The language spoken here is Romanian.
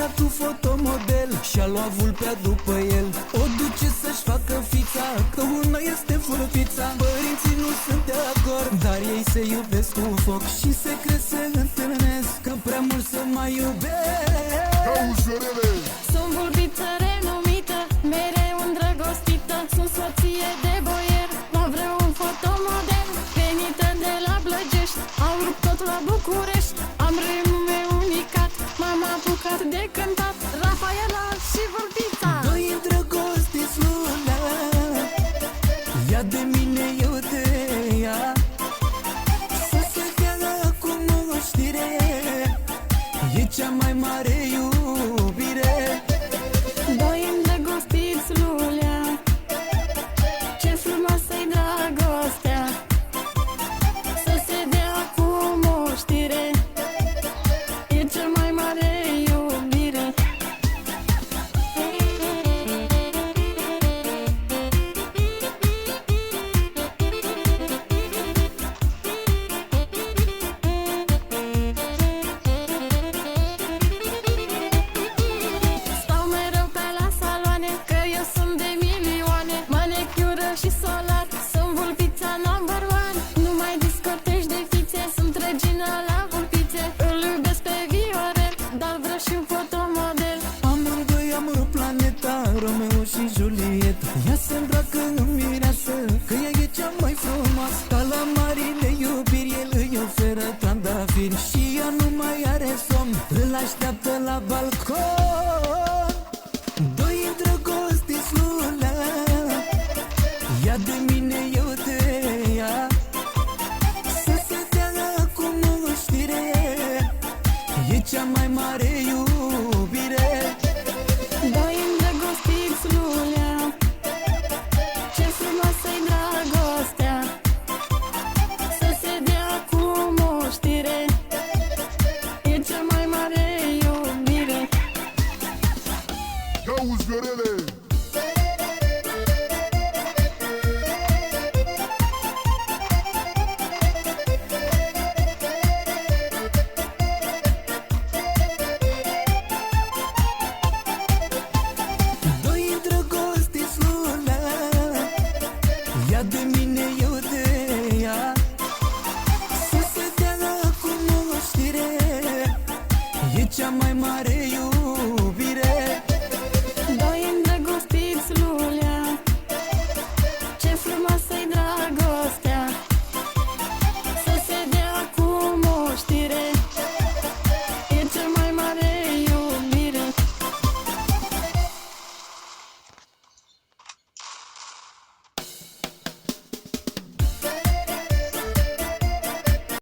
băiatul fotomodel și-a luat vulpea după el. O duce să-și facă fița, că una este furtița. Părinții nu sunt de acord, dar ei se iubesc cu foc și secret se întâlnesc, că prea mult să mai iubesc. Sunt vulpiță renumită, mereu îndrăgostită. Sunt soție de boier, mă vreau un fotomodel. Venită de la Blăgești, am rupt tot la București. Am renume unicat, m-am apucat de cântat. Rafaela și vulpița, doi îndrăgostiți lumea, ia de mine, eu de ea, să se dea acum o știre, e cea mai mare iubire. doi îndrăgostiți lulea, ce frumoasă-i dragostea. Să se dea acum o știre, e cea mai mare iubire. Stau mereu pe la saloane, că eu sunt de milioane. Manicură și solar, sunt vulpița number one. Numai discoteci de fițe, sunt regina la vulpițe. Îl iubesc pe Viorel, dar vreau și un fotomodel. Amândoi am o planeta, Romeo și Julieta. Ea se îmbracă în mireasă, că ea e cea mai frumoasă. Ca la marile iubiri, el îi oferă trandafiri și ea nu mai are somn, îl așteaptă la balcon. Doi îndrăgostiți lulea, ia de mine, eu de ea, să se dea acum o știre, e cea mai mare iubire. Doi îndrăgostiți lulea, ce frumoasă-i dragostea. Să se dea acum o știre, e cea mai mare iubire. Auzi, Viorele! Doi îndrăgostiți lulea, ia de mine, eu de ea, să se dea acum o știre, e cea mai mare